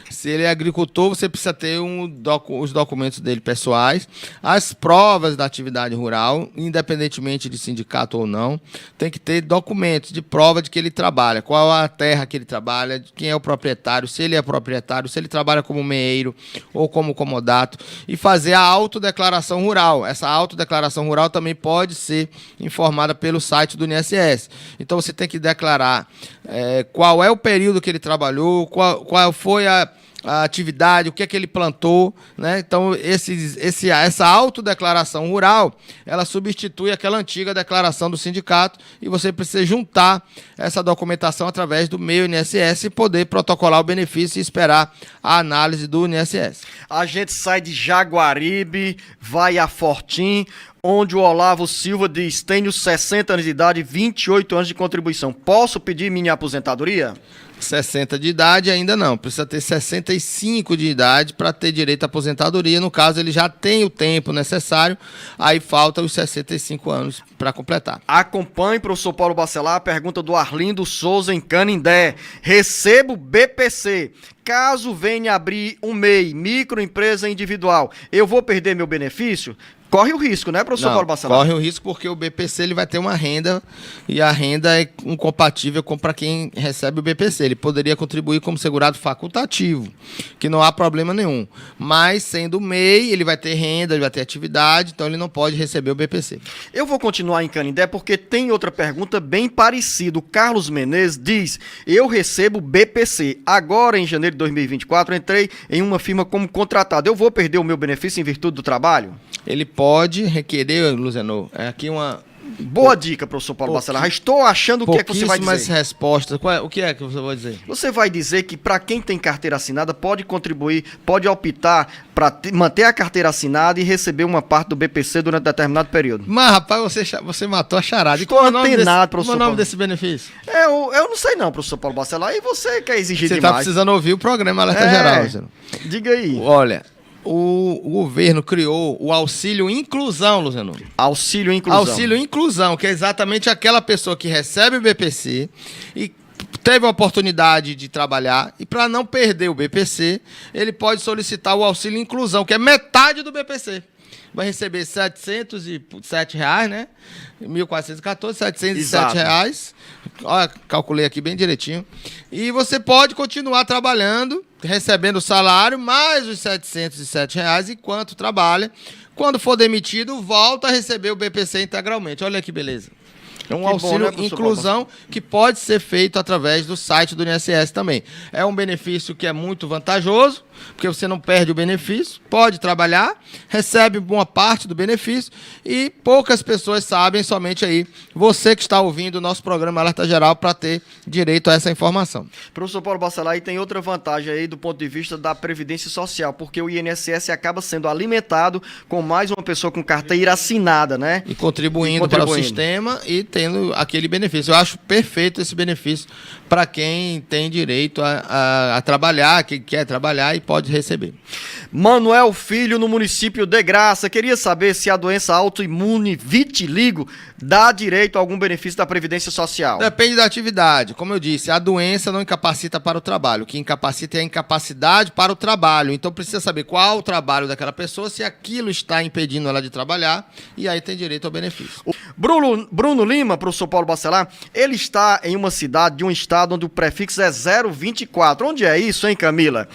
Se ele é agricultor, você precisa ter os documentos dele pessoais, as provas da atividade rural, independentemente de sindicato ou não. Tem que ter documentos de prova de que ele trabalha, qual a terra que ele trabalha, quem é o proprietário, se ele é proprietário, se ele trabalha como meeiro ou como comodato, e fazer a autodeclaração rural. Essa autodeclaração rural também pode ser informada pelo site do INSS. Então você tem que declarar qual é o período que ele trabalhou, qual foi a atividade, o que é que ele plantou, né? Então, essa autodeclaração rural, ela substitui aquela antiga declaração do sindicato e você precisa juntar essa documentação através do meio INSS e poder protocolar o benefício e esperar a análise do INSS. A gente sai de Jaguaribe, vai a Fortim, onde o Olavo Silva diz: tenho 60 anos de idade, 28 anos de contribuição. Posso pedir minha aposentadoria? 60 de idade ainda não, precisa ter 65 de idade para ter direito à aposentadoria. No caso, ele já tem o tempo necessário, aí falta os 65 anos para completar. Acompanhe, professor Paulo Bacelar, a pergunta do Arlindo Souza em Canindé. Recebo BPC. Caso venha abrir um MEI, microempresa individual, eu vou perder meu benefício? Corre o risco, né, professor Paulo Bacelar? Corre o risco porque o BPC ele vai ter uma renda e a renda é incompatível para quem recebe o BPC. Ele poderia contribuir como segurado facultativo, que não há problema nenhum. Mas, sendo MEI, ele vai ter renda, ele vai ter atividade, então ele não pode receber o BPC. Eu vou continuar em Canindé porque tem outra pergunta bem parecida. O Carlos Menezes diz: eu recebo BPC. Agora, em janeiro de 2024, entrei em uma firma como contratado. Eu vou perder o meu benefício em virtude do trabalho? Ele pode requerer, Luziano, aqui uma... Boa dica, professor Paulo Bacelar. Já estou achando o que é que você vai dizer. Pouquíssimas respostas. O que é que você vai dizer? Você vai dizer que para quem tem carteira assinada pode contribuir, pode optar para manter a carteira assinada e receber uma parte do BPC durante determinado período. Mas, rapaz, você matou a charada. Estou antenado, professor Qual é o nome Paulo desse benefício? Eu não sei não, professor Paulo Bacelar. E você quer exigir Você demais. está precisando ouvir o programa Alerta Geral, Luziano. Diga aí. Olha... O governo criou o auxílio inclusão, Luziano. Auxílio inclusão. Auxílio inclusão, que é exatamente aquela pessoa que recebe o BPC e teve a oportunidade de trabalhar e para não perder o BPC, ele pode solicitar o auxílio inclusão, que é metade do BPC. Vai receber R$ 707, né? 1.414, R$ 707 reais. Olha, calculei aqui bem direitinho. E você pode continuar trabalhando, recebendo o salário, mais os R$ 707 reais enquanto trabalha. Quando for demitido, volta a receber o BPC integralmente. Olha que beleza. É um auxílio inclusão que pode ser feito através do site do INSS também. É um benefício que é muito vantajoso, porque você não perde o benefício, pode trabalhar, recebe boa parte do benefício e poucas pessoas sabem, somente aí você que está ouvindo o nosso programa Alerta Geral para ter direito a essa informação. Professor Paulo Bacelar, e tem outra vantagem aí do ponto de vista da Previdência Social, porque o INSS acaba sendo alimentado com mais uma pessoa com carteira assinada, né? E contribuindo para o sistema e tendo aquele benefício. Eu acho perfeito esse benefício para quem tem direito a trabalhar, quem quer trabalhar e pode receber. Manuel Filho, no município de Graça, queria saber se a doença autoimune vitiligo dá direito a algum benefício da Previdência Social. Depende da atividade. Como eu disse, a doença não incapacita para o trabalho. O que incapacita é a incapacidade para o trabalho. Então precisa saber qual o trabalho daquela pessoa, se aquilo está impedindo ela de trabalhar, e aí tem direito ao benefício. Bruno Lima, professor Paulo Bacelar, ele está em uma cidade de um estado onde o prefixo é 024. Onde é isso, hein, Camila?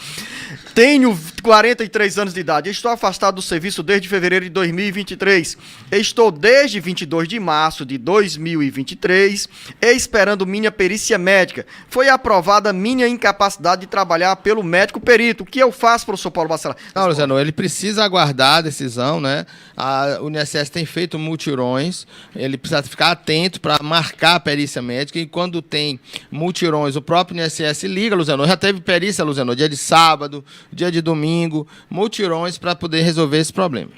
Tenho 43 anos de idade. Estou afastado do serviço desde fevereiro de 2023. Estou desde 22 de março de 2023 esperando minha perícia médica. Foi aprovada minha incapacidade de trabalhar pelo médico perito. O que eu faço, professor Paulo Bacelar? Não, Luciano, ele precisa aguardar a decisão, né? O INSS tem feito mutirões, ele precisa ficar atento para marcar a perícia médica, e quando tem mutirões, o próprio INSS liga, Luciano. Já teve perícia, Luciano, dia de sábado, dia de domingo, mutirões para poder resolver esse problema.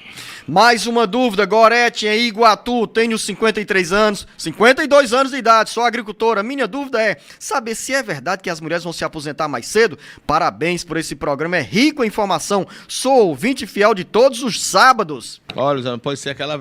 Mais uma dúvida, Gorete em Iguatu, tenho 53 anos, 52 anos de idade, sou agricultora. Minha dúvida é saber se é verdade que as mulheres vão se aposentar mais cedo. Parabéns por esse programa, é rico em informação. Sou ouvinte fiel de todos os sábados. Olha, Luciano, pode ser aquela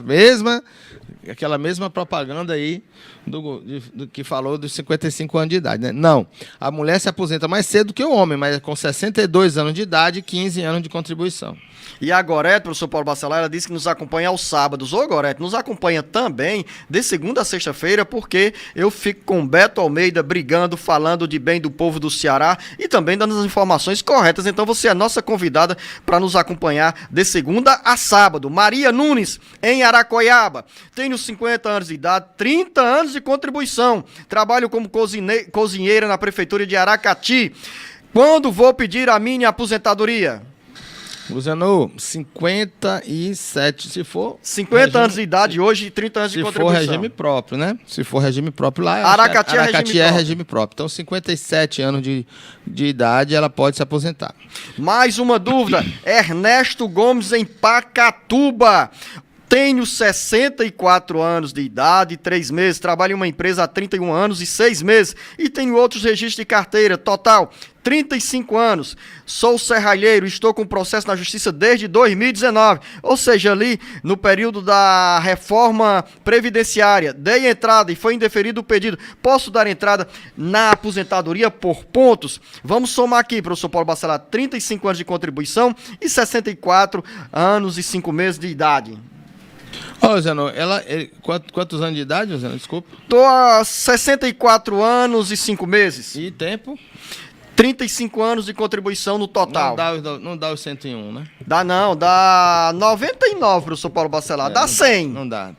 mesma propaganda aí do que falou dos 55 anos de idade, né? Não, a mulher se aposenta mais cedo que o homem, mas com 62 anos de idade e 15 anos de contribuição. E a Gorete, professor Paulo Bacelar, ela disse que nos acompanha aos sábados. Ô, Gorete, nos acompanha também de segunda a sexta-feira, porque eu fico com Beto Almeida brigando, falando de bem do povo do Ceará e também dando as informações corretas. Então você é a nossa convidada para nos acompanhar de segunda a sábado. Maria Nunes, em Aracoiaba. Tenho 50 anos de idade, 30 anos de contribuição. Trabalho como cozinheira na prefeitura de Aracati. Quando vou pedir a minha aposentadoria? Luciano, 57, se for... 50 regime, anos de idade hoje e 30 anos de contribuição. Se for regime próprio, né? Se for regime próprio lá... Aracati é regime próprio. Então, 57 anos de idade, ela pode se aposentar. Mais uma dúvida. Ernesto Gomes, em Pacatuba. Tenho 64 anos de idade e 3 meses. Trabalho em uma empresa há 31 anos e 6 meses. E tenho outros registros de carteira. Total, 35 anos. Sou serralheiro. Estou com processo na justiça desde 2019. Ou seja, ali no período da reforma previdenciária. Dei entrada e foi indeferido o pedido. Posso dar entrada na aposentadoria por pontos? Vamos somar aqui, professor Paulo Bacelar. 35 anos de contribuição e 64 anos e 5 meses de idade. Ô, Zeno, quantos anos de idade, Zeno? Desculpa. Tô há 64 anos e 5 meses. E tempo? 35 anos de contribuição no total. Não dá os 101, né? Dá não, dá 99, professor Paulo Bacelar. Dá 100. Não dá.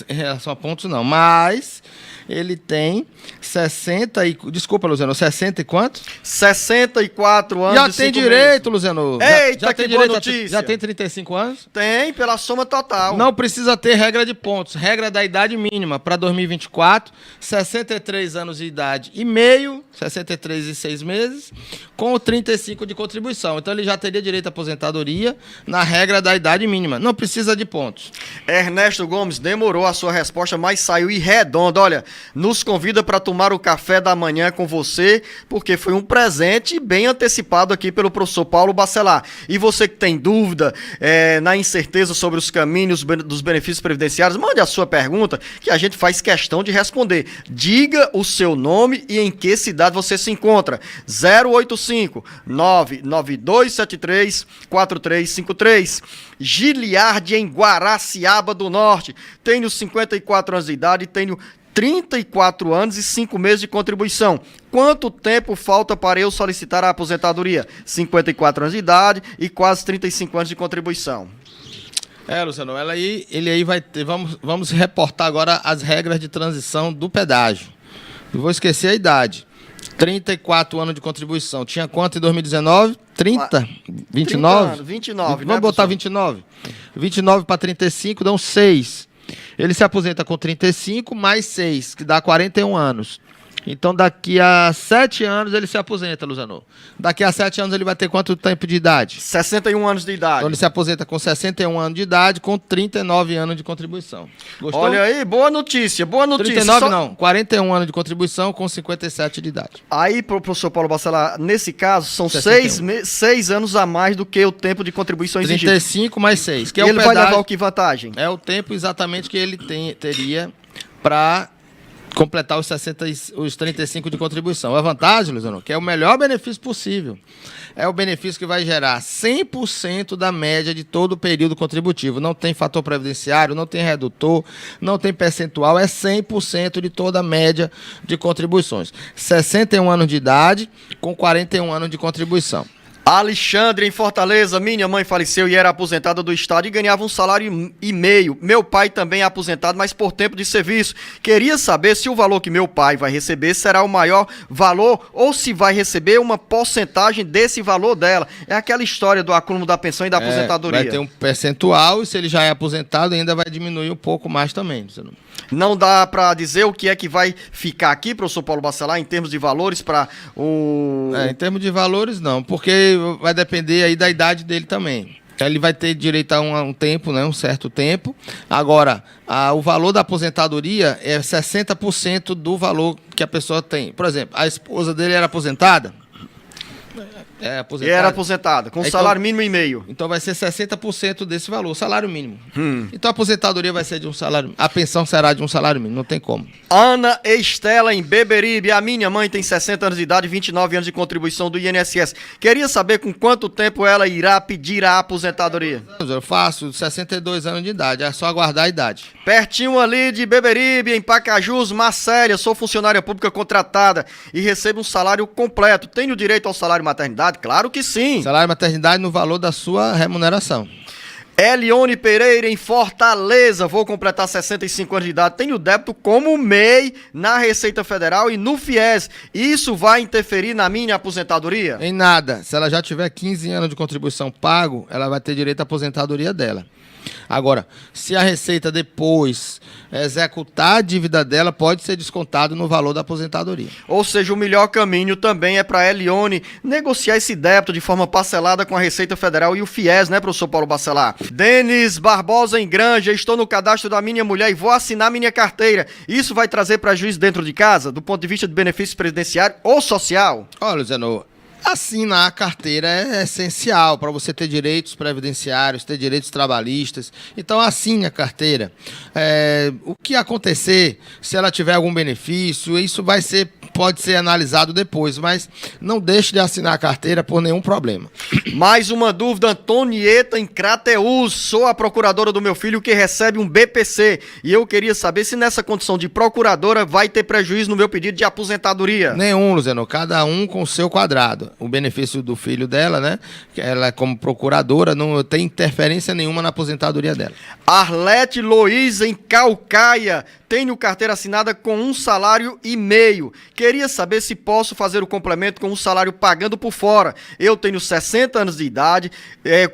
Em relação a pontos, não. Mas ele tem 60 e... Desculpa, Luciano, 60 e quanto? 64 anos já tem direito, Luciano. Eita, já tem que boa direito, notícia. já tem 35 anos? Tem, pela soma total. Não precisa ter regra de pontos. Regra da idade mínima para 2024, 63 anos de idade e meio, 63 e 6 meses, com 35 de contribuição. Então ele já teria direito à aposentadoria na regra da idade mínima. Não precisa de pontos. Ernesto Gomes demorou a sua resposta, mas saiu irredonda. Olha, nos convida para tomar o café da manhã com você, porque foi um presente bem antecipado aqui pelo professor Paulo Bacelar. E você que tem dúvida, na incerteza sobre os caminhos dos benefícios previdenciários, mande a sua pergunta, que a gente faz questão de responder. Diga o seu nome e em que cidade você se encontra. 085 99273 4353. Giliardi, em Guaraciaba do Norte. Tenho 54 anos de idade e tenho 34 anos e 5 meses de contribuição. Quanto tempo falta para eu solicitar a aposentadoria? 54 anos de idade e quase 35 anos de contribuição. Luciano, ele aí vai ter... Vamos reportar agora as regras de transição do pedágio. Não vou esquecer a idade. 34 anos de contribuição. Tinha quanto em 2019? 30? 29? 30 anos, 29, Vamos botar 29. 29 para 35 dão 6. Ele se aposenta com 35 mais 6, que dá 41 anos. Então, daqui a 7 anos ele se aposenta, Luzano. Daqui a 7 anos ele vai ter quanto tempo de idade? 61 anos de idade. Então, ele se aposenta com 61 anos de idade, com 39 anos de contribuição. Gostou? Olha aí, boa notícia, boa notícia. 39 não, 41 anos de contribuição com 57 de idade. Aí, professor Paulo Bacelar, nesse caso, são 6 anos a mais do que o tempo de contribuição exigido. 35 mais 6. Que e ele vai levar o que vantagem? É o tempo exatamente que ele teria para completar os 35 de contribuição. A vantagem, Luciano, que é o melhor benefício possível. É o benefício que vai gerar 100% da média de todo o período contributivo. Não tem fator previdenciário, não tem redutor, não tem percentual, é 100% de toda a média de contribuições. 61 anos de idade com 41 anos de contribuição. Alexandre, em Fortaleza, minha mãe faleceu e era aposentada do Estado e ganhava um salário e meio. Meu pai também é aposentado, mas por tempo de serviço. Queria saber se o valor que meu pai vai receber será o maior valor ou se vai receber uma porcentagem desse valor dela. É aquela história do acúmulo da pensão e da aposentadoria. Vai ter um percentual e se ele já é aposentado ainda vai diminuir um pouco mais também. Não dá para dizer o que é que vai ficar aqui, professor Paulo Bacelar, em termos de valores para o... em termos de valores não, porque vai depender aí da idade dele também. Ele vai ter direito a um tempo, né, um certo tempo. Agora, o valor da aposentadoria é 60% do valor que a pessoa tem. Por exemplo, a esposa dele era aposentada? E era aposentada, com salário mínimo e meio. Então vai ser 60% desse valor, salário mínimo. Então a aposentadoria vai ser de um salário, a pensão será de um salário mínimo, não tem como. Ana Estela, em Beberibe. A minha mãe tem 60 anos de idade, 29 anos de contribuição do INSS. Queria saber com quanto tempo ela irá pedir a aposentadoria. Eu faço 62 anos de idade, é só aguardar a idade. Pertinho ali de Beberibe, em Pacajus, Marcélia. Sou funcionária pública contratada e recebo um salário completo. Tenho direito ao salário maternidade? Claro que sim. Salário maternidade no valor da sua remuneração. Elione Pereira, em Fortaleza. Vou completar 65 anos de idade. Tenho débito como MEI na Receita Federal e no FIES. Isso vai interferir na minha aposentadoria? Em nada. Se ela já tiver 15 anos de contribuição pago, ela vai ter direito à aposentadoria dela. Agora, se a Receita depois executar a dívida dela, pode ser descontado no valor da aposentadoria. Ou seja, o melhor caminho também é para Elione negociar esse débito de forma parcelada com a Receita Federal e o FIES, né, professor Paulo Bacelar? Denis Barbosa, em Granja. Estou no cadastro da minha mulher e vou assinar minha carteira. Isso vai trazer prejuízo dentro de casa, do ponto de vista de benefício previdenciário ou social? Olha, Luciano, assinar a carteira é essencial para você ter direitos previdenciários, ter direitos trabalhistas. Então, assine a carteira. O que acontecer, se ela tiver algum benefício, isso pode ser analisado depois, mas não deixe de assinar a carteira por nenhum problema. Mais uma dúvida, Antonieta, em Crateús. Sou a procuradora do meu filho que recebe um BPC e eu queria saber se nessa condição de procuradora vai ter prejuízo no meu pedido de aposentadoria. Nenhum, Luciano, cada um com o seu quadrado. O benefício do filho dela, né? Ela, como procuradora, não tem interferência nenhuma na aposentadoria dela. Arlete Luiz, em Calcaia. Tenho carteira assinada com 1,5 salário. Queria saber se posso fazer o complemento com um salário pagando por fora. Eu tenho 60 anos de idade,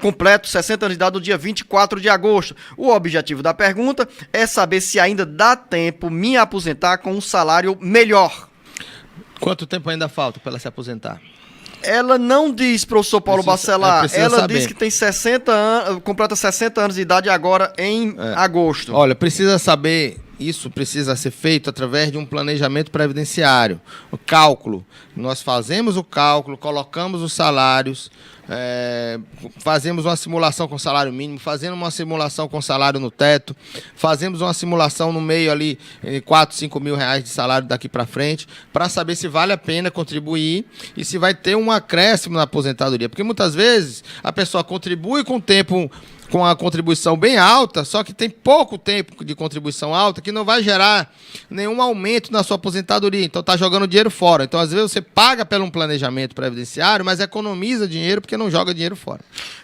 completo 60 anos de idade no dia 24 de agosto. O objetivo da pergunta é saber se ainda dá tempo me aposentar com um salário melhor. Quanto tempo ainda falta para ela se aposentar? Ela não diz, professor Paulo Bacelar, ela diz que tem 60 anos, completa 60 anos de idade agora em agosto. Olha, precisa saber, isso precisa ser feito através de um planejamento previdenciário. O cálculo, nós fazemos o cálculo, colocamos os salários, fazemos uma simulação com salário mínimo, fazemos uma simulação com salário no teto, fazemos uma simulação no meio ali, 4, 5 mil reais de salário daqui para frente, para saber se vale a pena contribuir e se vai ter um acréscimo na aposentadoria. Porque muitas vezes a pessoa contribui com o tempo, com a contribuição bem alta, só que tem pouco tempo de contribuição alta, que não vai gerar nenhum aumento na sua aposentadoria. Então está jogando dinheiro fora. Então, às vezes, você paga pelo um planejamento previdenciário, mas economiza dinheiro porque não joga dinheiro fora.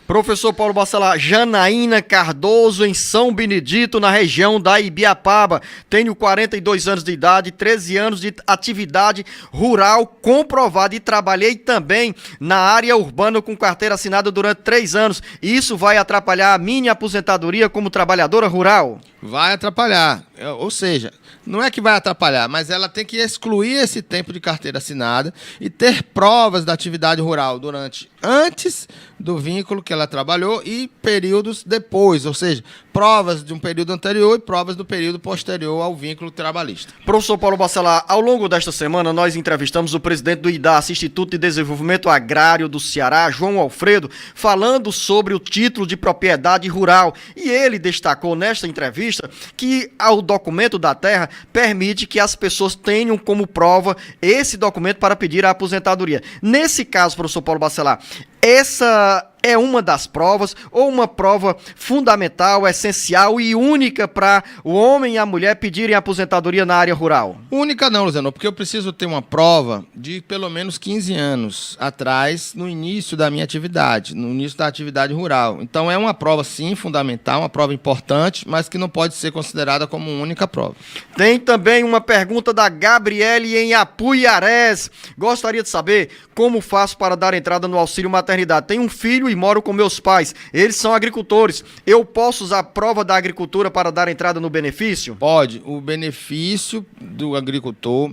Professor Paulo Bacelar, Janaína Cardoso, em São Benedito, na região da Ibiapaba. Tenho 42 anos de idade, 13 anos de atividade rural comprovada e trabalhei também na área urbana com carteira assinada durante 3 anos. Isso vai atrapalhar a minha aposentadoria como trabalhadora rural? Vai atrapalhar. Ou seja, não é que vai atrapalhar, mas ela tem que excluir esse tempo de carteira assinada e ter provas da atividade rural antes do vínculo que ela trabalhou e períodos depois, ou seja, provas de um período anterior e provas do período posterior ao vínculo trabalhista. Professor Paulo Bacelar, ao longo desta semana nós entrevistamos o presidente do IDAS, Instituto de Desenvolvimento Agrário do Ceará, João Alfredo, falando sobre o título de propriedade rural. E ele destacou nesta entrevista que o documento da terra permite que as pessoas tenham como prova esse documento para pedir a aposentadoria. Nesse caso, professor Paulo Bacelar, essa é uma das provas ou uma prova fundamental, essencial e única para o homem e a mulher pedirem aposentadoria na área rural? Única não, Luciano, porque eu preciso ter uma prova de pelo menos 15 anos atrás, no início da minha atividade, no início da atividade rural. Então é uma prova, sim, fundamental, uma prova importante, mas que não pode ser considerada como única prova. Tem também uma pergunta da Gabriele em Apuiarés. Gostaria de saber como faço para dar entrada no auxílio maternidade. Tenho um filho e moro com meus pais. Eles são agricultores. Eu posso usar a prova da agricultura para dar entrada no benefício? Pode. O benefício do agricultor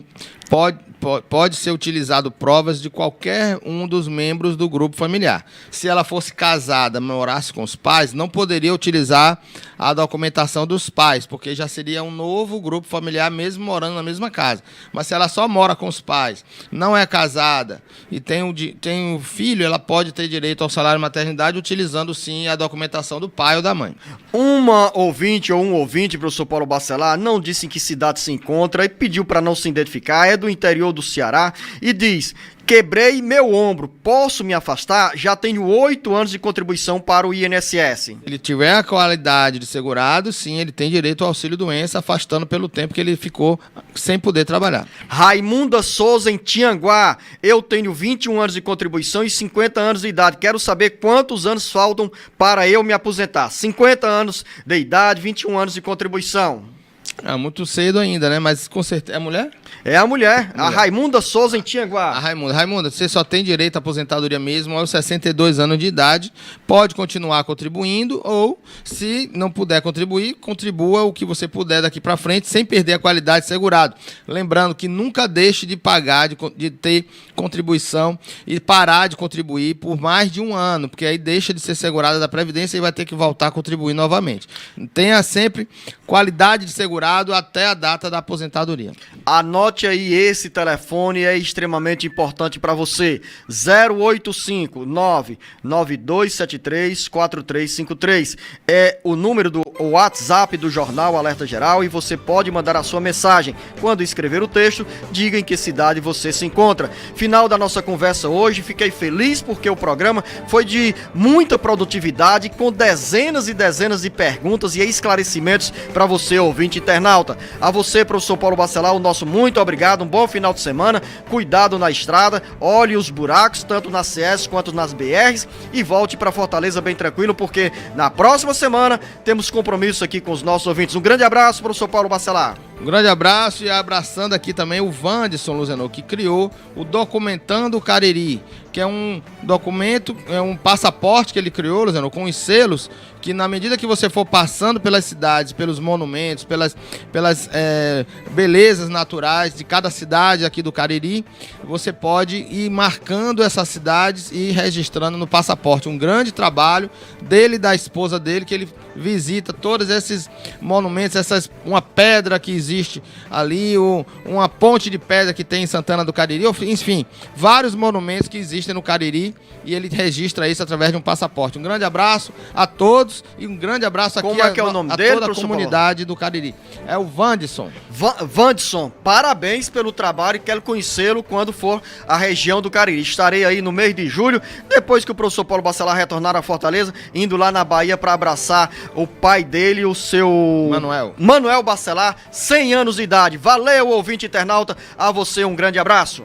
pode ser utilizado provas de qualquer um dos membros do grupo familiar. Se ela fosse casada, morasse com os pais, não poderia utilizar a documentação dos pais, porque já seria um novo grupo familiar, mesmo morando na mesma casa. Mas se ela só mora com os pais, não é casada e tem um filho, ela pode ter direito ao salário maternidade utilizando, sim, a documentação do pai ou da mãe. Uma ouvinte ou um ouvinte, professor Paulo Bacelar, não disse em que cidade se encontra e pediu para não se identificar, é do interior do Ceará e diz: quebrei meu ombro, posso me afastar? Já tenho 8 anos de contribuição para o INSS. Se ele tiver a qualidade de segurado, sim, ele tem direito ao auxílio-doença, afastando pelo tempo que ele ficou sem poder trabalhar. Raimunda Souza, em Tianguá, eu tenho 21 anos de contribuição e 50 anos de idade. Quero saber quantos anos faltam para eu me aposentar. 50 anos de idade, 21 anos de contribuição. É muito cedo ainda, né? Mas com certeza. É mulher? É a mulher, a Raimunda Souza, em Tianguá. Raimunda, você só tem direito à aposentadoria mesmo aos 62 anos de idade. Pode continuar contribuindo ou, se não puder contribuir, contribua o que você puder daqui para frente, sem perder a qualidade de segurado. Lembrando que nunca deixe de pagar, de ter contribuição e parar de contribuir por mais de um ano, porque aí deixa de ser segurada da Previdência e vai ter que voltar a contribuir novamente. Tenha sempre qualidade de segurado até a data da aposentadoria. Anote aí, esse telefone é extremamente importante para você. 085 99273 4353. É o número do WhatsApp do Jornal Alerta Geral e você pode mandar a sua mensagem. Quando escrever o texto, diga em que cidade você se encontra. Final da nossa conversa hoje, fiquei feliz porque o programa foi de muita produtividade, com dezenas e dezenas de perguntas e esclarecimentos para você, ouvinte internauta. A você, professor Paulo Bacelar, o nosso muito obrigado, um bom final de semana, cuidado na estrada, olhe os buracos, tanto nas CS quanto nas BRs, e volte para Fortaleza bem tranquilo, porque na próxima semana temos compromisso aqui com os nossos ouvintes. Um grande abraço, professor Paulo Bacelar. Um grande abraço e abraçando aqui também o Wanderson Luziano, que criou o Documentando o Cariri, que é um documento, é um passaporte que ele criou, Luziano, com os selos, que na medida que você for passando pelas cidades, pelos monumentos, pelas belezas naturais de cada cidade aqui do Cariri, você pode ir marcando essas cidades e registrando no passaporte. Um grande trabalho dele e da esposa dele, que ele visita todos esses monumentos, uma pedra que existe ali, uma ponte de pedra que tem em Santana do Cariri, enfim, vários monumentos que existem no Cariri, e ele registra isso através de um passaporte. Um grande abraço a todos e um grande abraço aqui é o nome dele, toda a comunidade do Cariri. É o Wanderson. Wanderson, parabéns pelo trabalho e quero conhecê-lo quando for à região do Cariri. Estarei aí no mês de julho, depois que o professor Paulo Bacelar retornar a Fortaleza, indo lá na Bahia para abraçar o pai dele, o seu Manuel Bacelar, 100 anos de idade. Valeu, ouvinte internauta, a você um grande abraço.